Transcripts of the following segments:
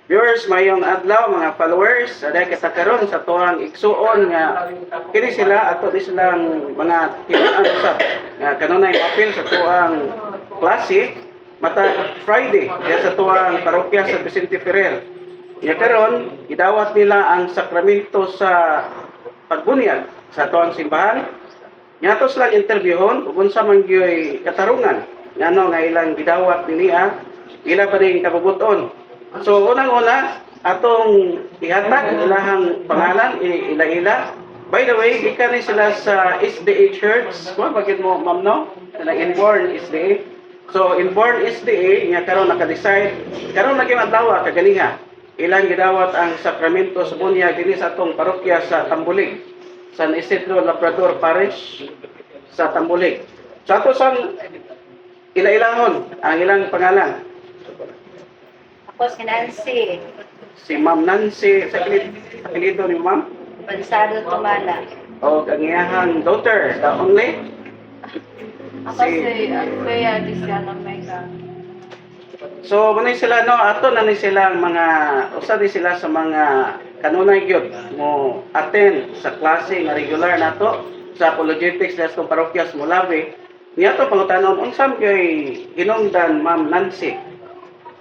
Viewers, mayong adlaw mga followers, dahil kita karon sa tuwang igsuon nga kini sila ato di silang mga tinuan usab nga kanunay apil sa tuwang klase mata Friday diya sa tuwang parokya sa Vicente Ferrer. Ya karon idawat nila ang sakramento sa pagbunyag sa tuwang simbahan. Nyato silang interviewon ug unsa man gyoy katarungan ngano nga ilang gidawat niya ila pa rin kabubuton. So unang-una atong ihatag ilahang pangalan ila-ila. By the way, gikan ni sila sa SDA Church. Kuan bagid mo ma'am no? Na inborn SDA. So inborn SDA nga karon naka-decide karon lagi adlaw kaganiha. Ilang gidawat ang sakramento sa bunyag dinhi sa atong parokya sa Tambulig. San Isidro Labrador Parish sa Tambulig. So ato sang ila-ilahon ang ilang pangalan. Ako si Nancy, Si Ma'am Nancy, sa apelido ni Ma'am, Bansado Tumala. o ang iyahang daughter, the only. Ako si Alfea Disiana Mega. So, manay sila, no, ato na ni sila mga, usa di sila sa mga kanunay gyud mo attend sa klase nga regular nato sa apologetics sa parokyas Mulabe. Niya to pangutanon, unsam kay hinungdan Ma'am Nancy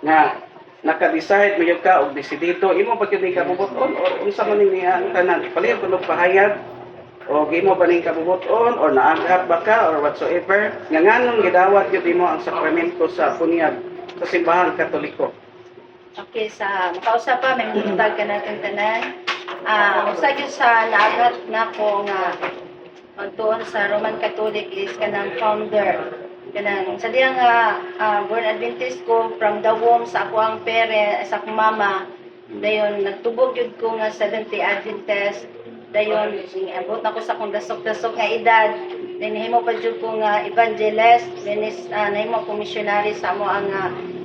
nga naka-decide mo ka og desidido imo pa gyud ka bubuton or unsa man niya ang tanan palihog kuno pahayag o imo ba ning kabubuton or naaghat ba ka or whatsoever nga nganong gidawat gyud imo ang sakramento sa bunyag sa simbahan Katoliko. Okay, sa makausap pa, may mutag ka natin tanan. Usa gyud sa naagat na ko nga magtuon sa Roman Catholic is kanang founder. Kanang sa diya nga born Adventist ko from the womb sa ako ang sa akong mama. Dayon nagtubog gyud ko nga Seventh-day Adventist. Dayon abot na ko sa akong dasok-dasok nga edad. Then nahimo pa jud ko nga evangelist, then nahimo ko missionary sa amo ang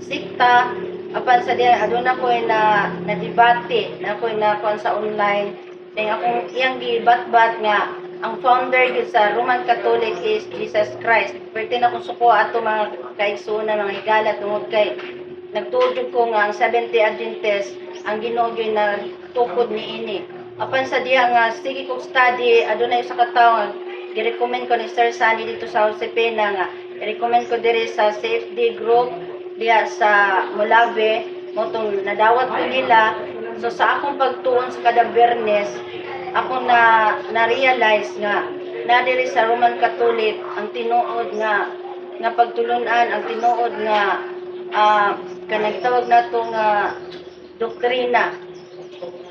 sikta. Apan sa diya aduna ko na debate na ko na kon sa online. Then akong iyang gibat-bat nga ang founder gyud sa Roman Catholic is Jesus Christ. Perti na kung suko ato mga kaigsunan, mga higala tungod kay nagtuod ko nga ang Seventh-day Adventist ang Ginoo gyud na tukod niini. Apan sa diha nga sige kog study adunay usa ka tawo gi-recommend ko ni Sir Sunny dito sa Josepina nga i-recommend ko diri sa CFD group diha sa Mulabe mo tong nadawat ko nila. So sa akong pagtuon sa kada Biyernes ako na-realize nga na diri sa Roman Catholic ang tinuod nga pagtulunan, ang tinuod nga kanang tawag nato nga doktrina.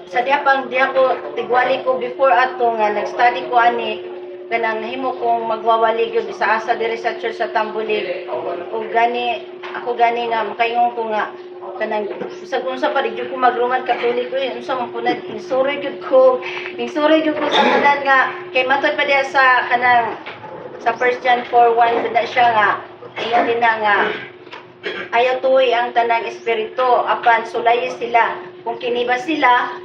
Sa diha ko tigwali ko before ato nga nag-study ko ani kanang nahimo kong magwawali gyud sa asa diri sa church sa Tambulig. Ug ako gani nga makaingon ko nga kanang usag unsa pa gyud ko mag-Roman Catholic unsa man punad insuri gyud ko sa tanan nga kay matod pa diha sa kanang sa 1 John 4:1 na siya nga iya din na nga ayaw tuoy ang tanang espiritu apan sulayi sila kung kiniba sila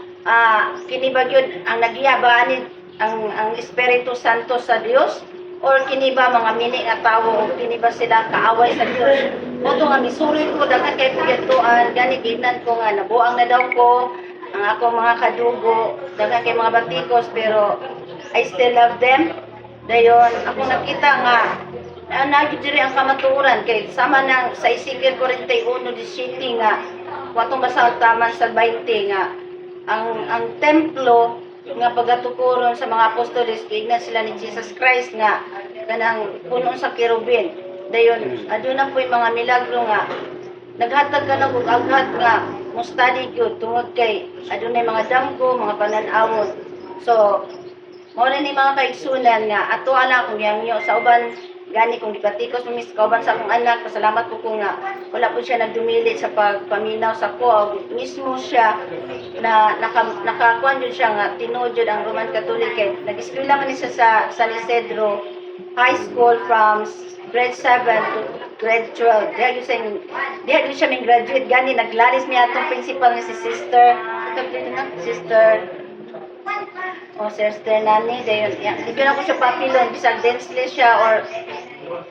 kiniba gyud ang nagyabaani ang Espiritu Santo sa Dios or kiniba mga mini nga tawo o kiniba sila kaaway sa Dios. Moto nga misuri ko daghan kay pagatuan gani ginan ko nga nabuang na daw ko ang ako mga kadugo daghan kay mga batikos pero I still love them. Dayon ako nakita nga gyud diri ang kamatuoran kay sama nang sa Ezekiel 41:17 nga watong basa taman sa 20 nga ang templo nga pagatukuron sa mga apostoles giignan sila ni Jesus Christ nga kanang puno sa kerubin. Dayon aduna po'y mga milagro nga naghatag ka na og aghat nga mo study gyud tungod kay adunay mga damgo, mga panan-awon. So mao na ni mga kaigsunan nga ato ala kung yangyo sa uban gani kung gipatikos mis kauban sa akong anak pasalamat ko nga wala po siya nagdumili sa pagpaminaw sa ko mismo siya na nakakuan jud siya nga tinuod jud ang Roman Catholic. Nag-eskwela man siya sa San Isidro High School from grade 7 to grade 12. Diha siya may graduate gani naglalis niya atong principal nga si sister Sister Nani dayon di na ko siya papilon bisag densely siya or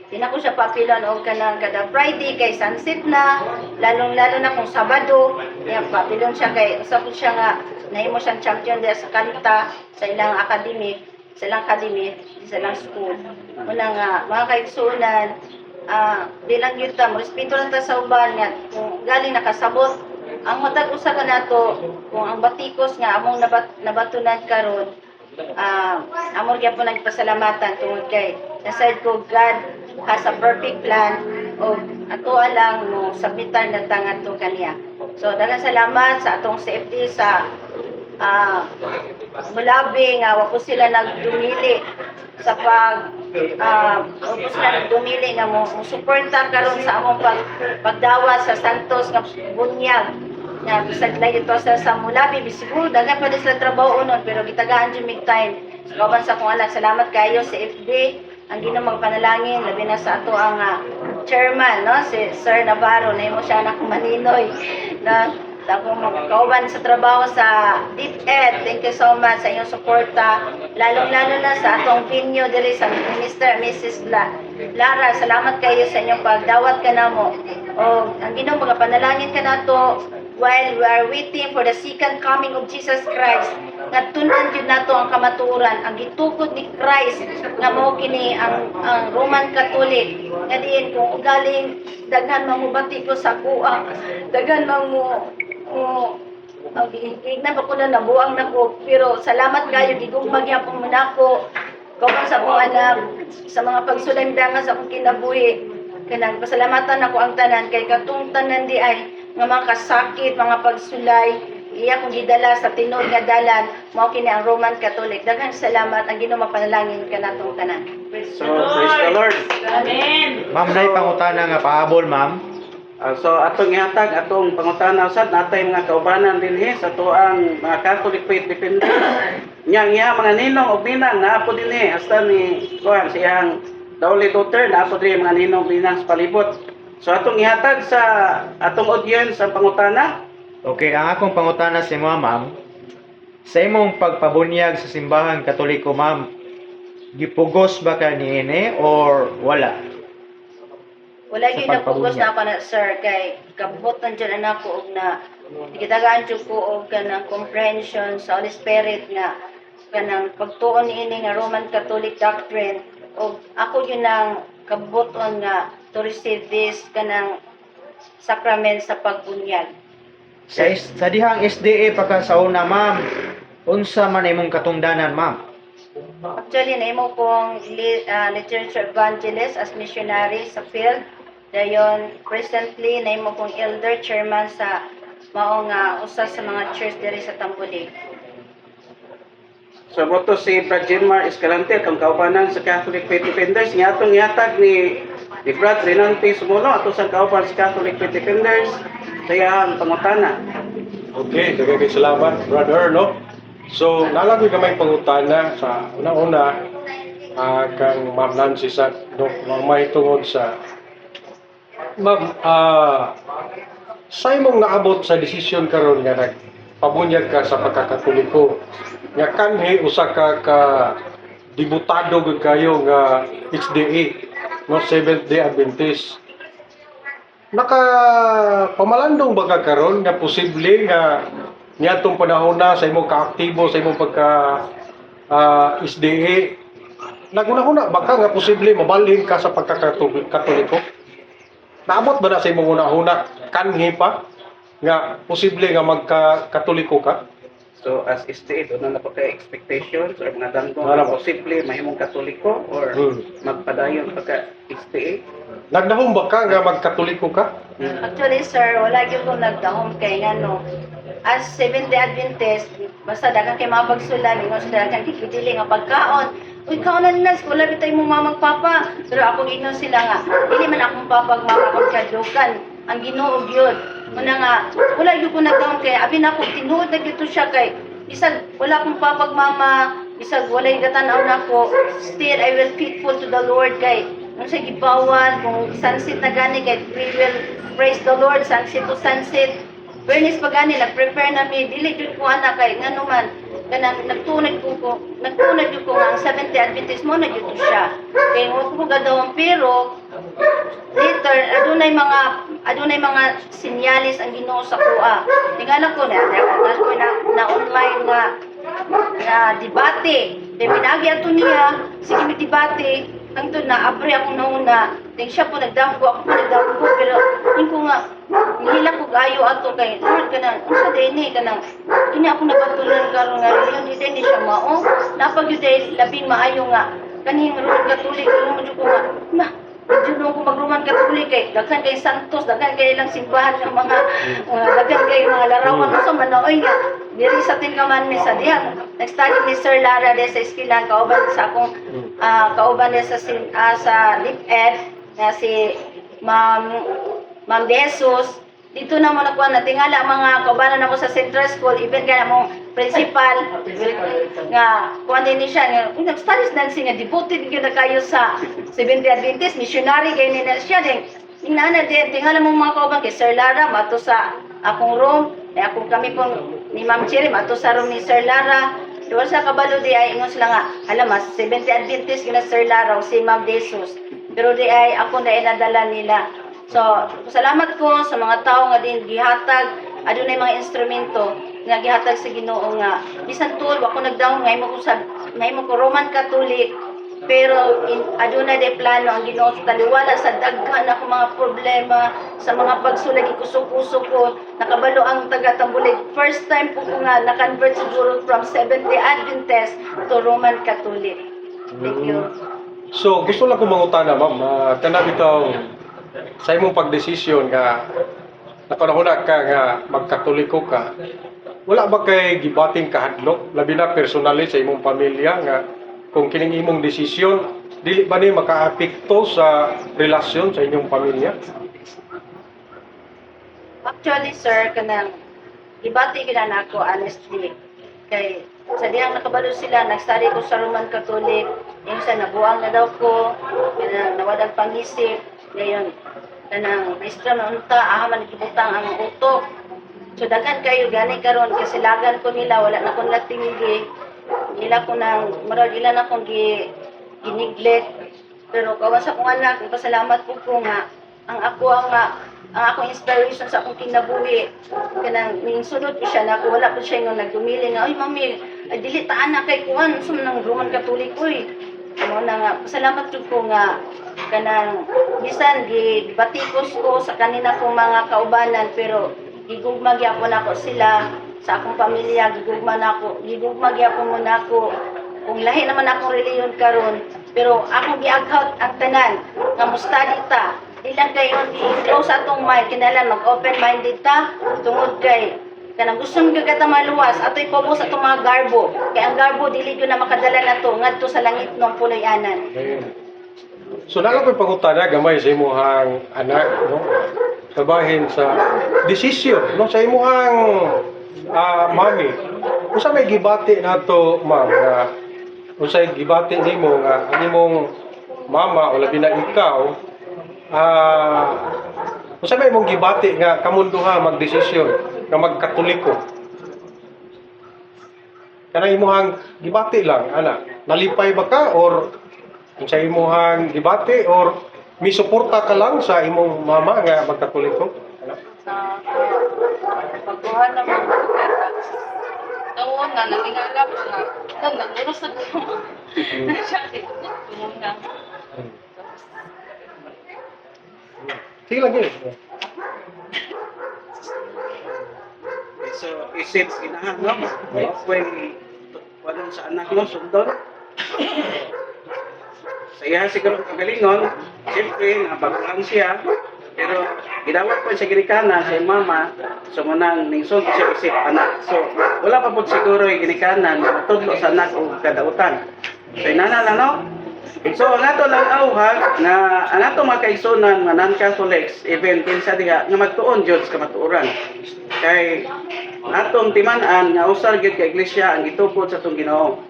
di na ko siya papilon og kanang kada Friday kay sunset na lalong-lalo na kung Sabado Kaya Babylon siya kay usa po siya nga nahimo siyang champion diya sa kanta sa ilang academy, sa ilang school. Una nga mga kaigsunan, di lang yun ta, respeto lang ta sa uban nga kung galing nakasabot ang matag usa ka nato kung ang batikos nga among nabatunan karon amor gyapon nagpasalamatan tungod kay naside ko God has a perfect plan o ato lang mo submitan na tangan to kaniya. So daghang salamat sa atong safety sa mulabi nga wa po sila nagdumili sa wa po sila nagdumili nga mo suporta karon sa among pagdawa sa Santos nga bunyag nga bisag lagi to sa mulabi bisiguro daghan pa din sila trabaho unon pero gitagaan jud mig time sa kauban sa akong anak. Salamat kayo sa FD ang Ginoo magpanalangin labi na sa ato ang chairman no si Sir Navarro na imo siya anak maninoy na sa akong kauban sa trabaho sa DepEd. Thank you so much sa inyong suporta lalong-lalo na sa atong venue diri sa Mr. Mrs. Lara. Salamat kayo sa inyong pagdawat kanamo o ang Ginoo magapanalangin kanato while we are waiting for the second coming of Jesus Christ, nga tunan jud nato ang kamaturan, ang gitukod ni Christ nga mao kini ang Roman Catholic. Nga diin kung galing daghan mamubati ko sa kuha, daghan mo ang ignan ba ko na nabuang nako pero salamat kayo gigugmag yapon mo nako kauban sa akong anak sa mga pagsulandangan sa akong kinabuhi. Kanang pasalamatan ako ang tanan kay katong tanan di ay nga mga kasakit, mga pagsulay, iya kong gidala sa tinud nga dalan, mao kini ang Roman Catholic. Daghang salamat ang Ginoo mapanalangin kanatong tanan. Praise So, praise the Lord. Amen. Ma'am, nay pangutana nga pahabol, ma'am. So atong ihatag atong pangutana usad natay mga kaubanan dinhi sa tuang mga Catholic faith defenders. Nya mga ninong ug ninang naapo dinhi hasta ni kuan siyang Dauli daughter naapo dinhi mga ninong binang sa palibot. So atong ihatag sa atong audience ang pangutana. Okay, ang akong pangutana sa imo, ma'am. Sa imong pagpabunyag sa simbahan Katoliko, ma'am, gipugos ba ka niini or wala? Wala Sa gyud napugos pagpabunyag. na ako na sir kay kabutan jud anak ko og na gitagaan jud ko og kanang comprehension sa Holy Spirit nga kanang pagtuon niini nga Roman Catholic doctrine og ako yun ang kabuton nga to receive this kanang sacrament sa pagbunyag. Sa dihang SDA pa ka sa una, ma'am, unsa man imong katungdanan, ma'am? Actually, naimo kong literature evangelist as missionary sa field. Dayon, presently, naimo kong elder chairman sa maong usa sa mga church diri sa Tambulig. So boto si Brad Jenmar Escalante atong kaubanan sa Catholic Faith Defenders nga atong ihatag ni Brad Renante Sumulo ato sa kauban sa Catholic Faith Defenders sa iyang pangutana. Okay, daghang salamat, brother, no? So, nalagoy ka may pangutana sa una-una kang Ma'am Nancy sa may tungod sa Ma'am, sa imong naabot sa desisyon karon nga nagpabunyag ka sa pagkakatoliko nga kanhi usa ka dibutado gud kayo nga HDA no Seventh Day Adventist. Naka pamalandong ba ka karon nga posible nga niadtong panahon na sa imong kaaktibo sa imong pagka SDA naguna-una baka nga posible mabalhin ka sa pagkakatoliko? Naabot ba na sa imong una-una kanhi pa nga posible nga magka-katoliko ka? So as state, ano na pa kay expectations or mga danggong Ano na ba? posible mahimong katoliko or magpadayon pagka STA? Nagdahom ba ka nga magkatoliko ka? Actually, sir, wala gyud ko nagdahom kay ngano. As Seventh-day Adventist, basta daghang kay mga pagsulan, ingon sa daghang kikidili nga pagkaon. Uy, kaonan na, wala bitay mo mamang papa. Pero akong ingon sila nga, dili man akong papag mama pagkadukan. Ang Ginoo gyud. Muna nga, wala gyud ko nagdahom kay abi na ako tinuod na gyud to siya kay bisag wala akong papag mama, bisag walay gatanaw nako, still I will faithful to the Lord kay kung sa gibawan, kung sunset na gani kay we will praise the Lord sunset to sunset. Bernice pagani nag-prepare na mi dili jud ko ana kay ngano man kanang nagtunad ko nga ang Seventh-day Adventist mo na gyud to siya. Kay wa ko gadawon pero later adunay mga adunay mga sinyalis ang Ginoo sa kuha. Tingala ko na online nga debate. Kaya pinagi ato niya, sige may debate, ang ito na, abre akong nauna. Then siya po nagdamgo, ako po nagdamgo, pero yun ko nga, nihila ko kayo ato kay Lord ka na, unsa din ka na, hindi ako nabatulan karon nga reliyon, hindi siya mao, napag yun dahil labing maayo nga, kanihing Roman Katolik, yung medyo ko nga, na, medyo nung ko mag-Roman Katolik kay, daghan kay Santos, daghan kay ilang simbahan ng mga, daghan kay mga larawan, so manaoy nga, diri sa Tingaman mi sa diha. Nag-study ni Sir Lara de sa eskwelahan, kauban sa akong, kauban niya sa DepEd, na si Ma'am De Jesus. Dito na mo nakuha na tingala mga kaubanan na mo sa Central School, even kaya mo principal nga kuan din siya nga nag-studies na siya nga devoted gyud na kayo sa Seventh-day Adventist missionary kay nila siya din. Ingana din tingala mo mga kauban kay Sir Lara mato sa akong room, akong kami pong ni Ma'am Cherry mato sa room ni Sir Lara. Doon sa kabalo di ay ingon sila nga alam mas Seventh-day Adventist gyud na Sir Lara o si Ma'am De Jesus. Pero di ay ako na inadala nila. So, salamat ko sa mga tao nga din gihatag adunay mga instrumento nga gihatag sa Ginoo nga bisan tuol ako nagdaong ngay mo ko Roman Catholic pero adunay de plano ang Ginoo sa taliwala sa daghan ako mga problema sa mga pagsulag ikusog-usog ko nakabalo ang taga Tambulig first time po ko nga na-convert siguro from Seventh-day Adventist to Roman Catholic. Thank you. So, gusto lang ko mangutana, ma'am, kana bitaw sa imong pagdesisyon nga napanahon ka nga magkatoliko ka, wala ba kay gibating kahadlok labi na personally sa imong pamilya nga kung kining imong desisyon dili ba ni makaapekto sa relasyon sa inyong pamilya? Actually, sir, kanang ibati gina na ako honestly. Kay sa diyang nakabalo sila, nag-study ko sa Roman Catholic, yung sa nabuang na daw ko, nawadag pangisip, ngayon, kanang maestra na unta, man gibutang ang utok. So daghan kayo gani karon kasi lagan ko nila, wala na akong latinggi. Nila ko nang marag ilan akong gineglect. Pero kawan sa kong anak, pasalamat po ko nga ang akong inspiration sa akong kinabuhi. Kanang ning sunod ko siya na ako wala po siya nga nagdumili nga, ay mami, ay dili taan na kay kuan sum nang Roman Catholic oy. Ano na nga, pasalamat jud ko nga kanang bisan gibatikos ko sa kanina kong mga kaubanan pero gigugma gyapon ako sila sa akong pamilya, gigugma gyapon mo nako. Kung lahi naman akong reliyon karon, pero akong giaghat ang tanan nga mo-study ta. Di lang kayo i-close atong mind, kinalan mag-open minded ta tungod kay kanang gusto mo gagata maluwas ato'y pobos atong mga garbo. Kay ang garbo dili gyud na makadala nato ngadto sa langit ng puloy-anan. So nalang ko'y pangutana gamay sa imuhang anak, no? Kabahin sa desisyon, no? Sa imuhang mami. Usa may gibati nato, ma'am, nga usa gibati nimo nga ang imong mama o labi na ikaw usa may imong gibati nga kamunduha magdesisyon nga magkatoliko. Kana imuhang gibati lang, ana, nalipay ba ka or sa imuhang gibati or misuporta ka lang sa imong mama nga magkatoliko? Ano? Pagkuhan naman noon na nangingala ko nga nagurusad ko. Sige lang yun. So, isip inahan, no? Pwede, walang sa anak mo, sundon. Sa iya siguro kagalingon, siyempre, nabaguhan siya, pero gidawat po sa ginikanan sa mama, so munang ningsod siya isip anak. So, wala pa po siguro yung ginikanan, matudlo sa anak o kadautan. So, inana lang, no? So, nato lang auhag na nato mga kaigsunan nga non-Catholics, even pinsa diha nga magtuon jud sa kamatuoran. Kay natong timan-an nga usar gyud ka iglesia ang gitukod sa atong Ginoo.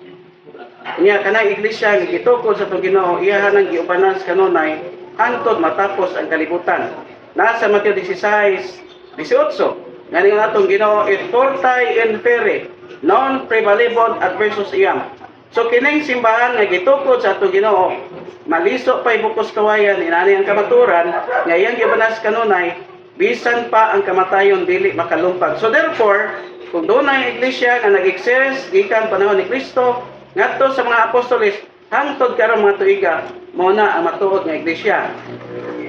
Nya kanang iglesia nga gitukod sa atong Ginoo, iyahan ang giubanan sa kanunay hangtod matapos ang kalibutan. Nasa Mateo 16:18 ngani nga atong Ginoo, et fortae inferi non prevalebant adversus iam. So kining simbahan nga gitukod sa atong Ginoo, maliso pay bukos kawayan inani ang kamaturan nga iyang gibanas kanunay bisan pa ang kamatayon dili makalumpag. So therefore, kung doon ay iglesia nga nag-exist gikan panahon ni Kristo ngadto sa mga apostoles hangtod karon mga tuiga mao na ang matuod nga iglesia.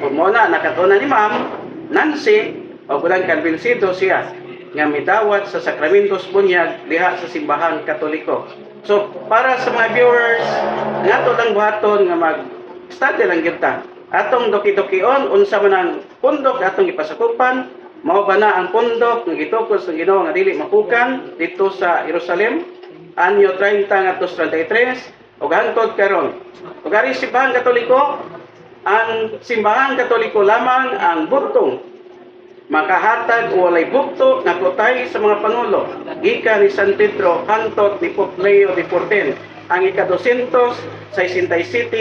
Kung mao na nakatuna ni Ma'am Nancy o bulang kalbinsido siya nga midawat sa sakramentos bunyag diha sa simbahang Katoliko. So para sa mga viewers nato lang buhaton nga mag-study lang gyud ta. Atong doki-dokion unsa man ang pundok atong ipasakupan. Mao ba na ang pundok nga gitukos ng Ginoo nga dili mapukan dito sa Jerusalem anyo 30 ngadto 33 ug hangtod karon. Ug ari simbahan Katoliko, ang simbahan Katoliko lamang ang butong makahatag o walay bukto na kutay sa mga pangulo gikan ni San Pedro hangtod ni Pope Leo XIV ang ika-267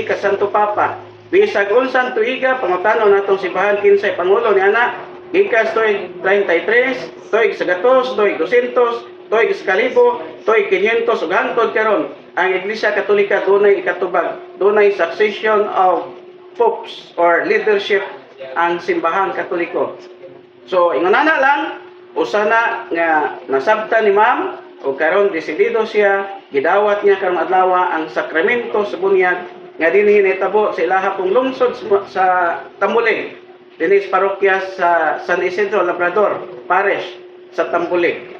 ka Santo Papa. Bisag unsan tuiga pangutanon natong simbahan kinsay pangulo ni ana gikas tuig 33, tuig 100, tuig 200, tuig 1,000, tuig 500 ug hangtod karon ang Iglesia Katolika dunay ikatubag, dunay succession of popes or leadership ang simbahang Katoliko. So ingonana lang usana nga nasabta ni Ma'am ug karon desidido siya gidawat niya karong adlaw ang sakramento sa bunyag nga dinhi nahitabo sa ilaha pong lungsod sa Tambulig dinhi sa parokya sa San Isidro Labrador Parish sa Tambulig.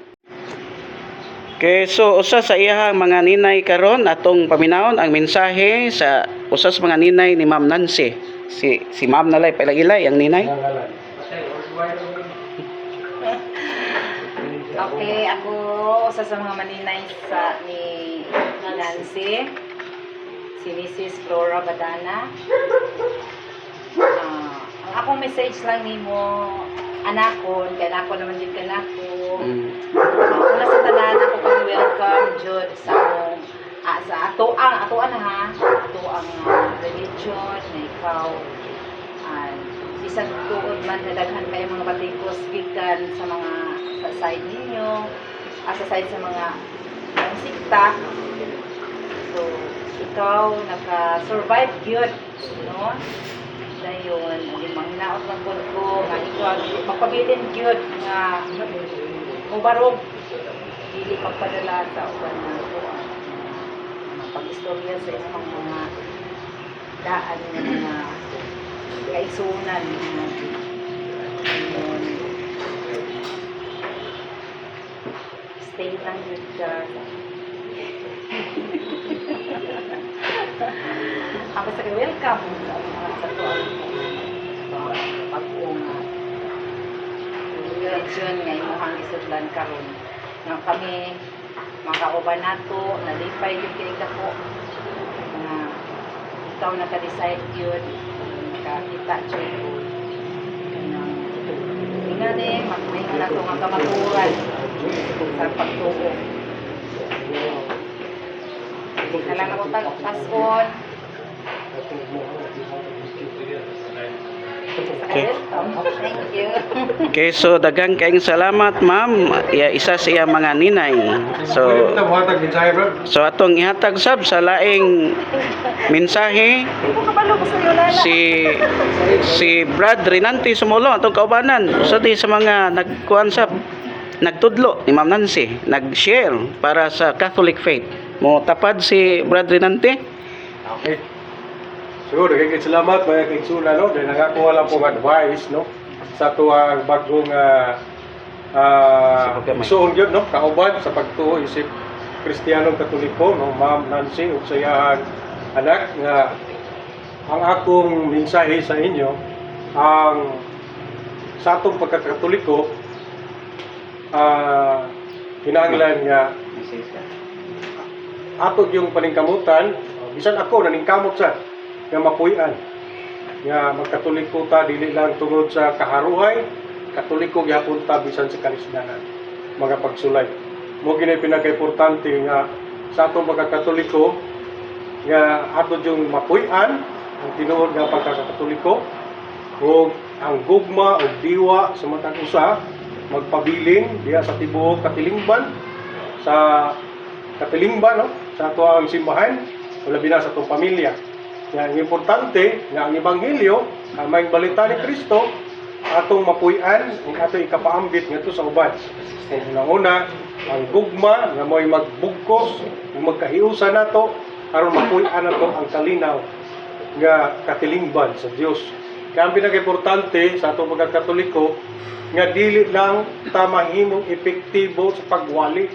Okay, so usa sa iyahang mga ninay karon atong paminawon ang mensahe sa usa sa mga ninay ni Ma'am Nancy. Si Ma'am nalay pailay ang ninay. Okay, ako usa sa mga maninay ni Nancy, si Mrs. Flora Badana. Ang akong message lang nimo anakon, kay anako naman jud kanako. Una sa tanan ako pag welcome jud sa ato ang religion na ikaw bisan tuod man na daghan kay mga batikos gikan sa mga sa side ninyo, sa side sa mga sikta. So ikaw naka-survive gyud, no? Dayon, limang naot lang po ko nga ikaw magpabilin gyud nga mubarog dili pagpadala sa uban na ko pag-istorya sa isang mga daan ng mga kaisunan stay lang yun ka ako sa welcome sa pag-unga religion nga imuhang isudlan karon nga kami makauban nato nalipay yung kay kako nga ikaw naka-decide yun nakakita dyan nga ni magmahinga na ito nga kamaturan sa pagtuo hindi na lang ako tagon. Okay. Thank you. Okay, so daghang kaayong salamat Ma'am. Isa sa iya mga ninay. So atong ihatag sab sa laing mensahe si Brad Renante Sumolo atong kaubanan. So di sa mga nagkuan sab nagtudlo ni Ma'am Nancy, nag-share para sa Catholic faith. Mo tapad si Brad Renante. Okay. So, daghang salamat mga kaigsunan, no? Dahil nakakuha lang pong advice, no? Sa tuwang bagong isuon yun, no? Kauban sa pagtuo isip Kristiyanong Katoliko, no? Ma'am Nancy, ug sa iyang anak, nga ang akong mensahe sa inyo, ang sa atong pagkakatoliko, kinahanglan nga atog yung paningkamutan, bisan ako naningkamot sa nga mapuy-an nga magkatoliko ta dili lang tungod sa kaharuhay, katoliko gyapon ta bisan sa kanisdanan mga pagsulay. Mo gini pinaka-importante nga sa atong pagkakatoliko nga ato yung mapuy-an ang tinuod nga pagkakatoliko ug ang gugma ug diwa sa matag usa magpabiling diha sa tibuok katilingban sa katilingban, no? Sa ato ang simbahan o labi na sa atong pamilya. Nga ang importante nga ang ebanghelyo, ang maayong balita ni Kristo atong mapuy-an, ug atong ikapaambit ngadto sa uban. Una-una, ang gugma nga mo'y magbugkos, ug magkahiusa nato aron mapuy-an nato ang kalinaw nga katilingban sa Dios. Kaya ang pinaka-importante sa atong pagkakatoliko nga dili lang ta mahimong epektibo sa pagwali,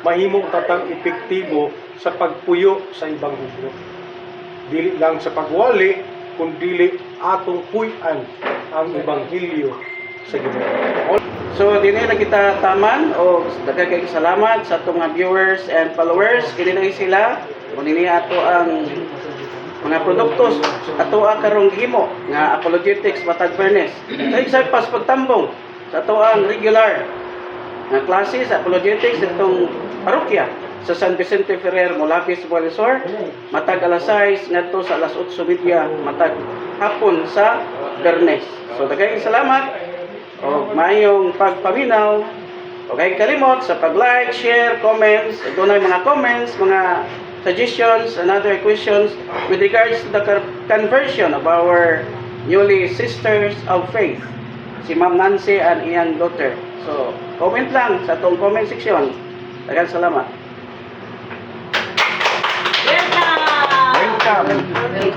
mahimong tatang epektibo sa pagpuyo sa ebanghelyo. Dili lang sa pagwali, kundi atong puy-an ang ebanghelyo sa Ginoo. So dinhi na kita taman o daghang kay salamat sa atong mga viewers and followers. Kini na sila kung dinhi ato ang mga produktos ato karong gihimo nga apologetics matag fairness. Sa isa pas pagtambong sa ato ang regular nga klase sa apologetics itong parokya sa San Vicente Ferrer, Molapis, Bualisor, matag alas 6 ngadto sa alas 8:30 matag hapon sa Bernes. So daghang salamat o mayong pagpaminaw o kay kalimot sa pag-like, share, comments. Ito na mga comments, mga suggestions and other questions with regards to the conversion of our newly sisters of faith, si Ma'am Nancy and iyang daughter. So, comment lang sa itong comment section. Daghang salamat. Welcome! Welcome!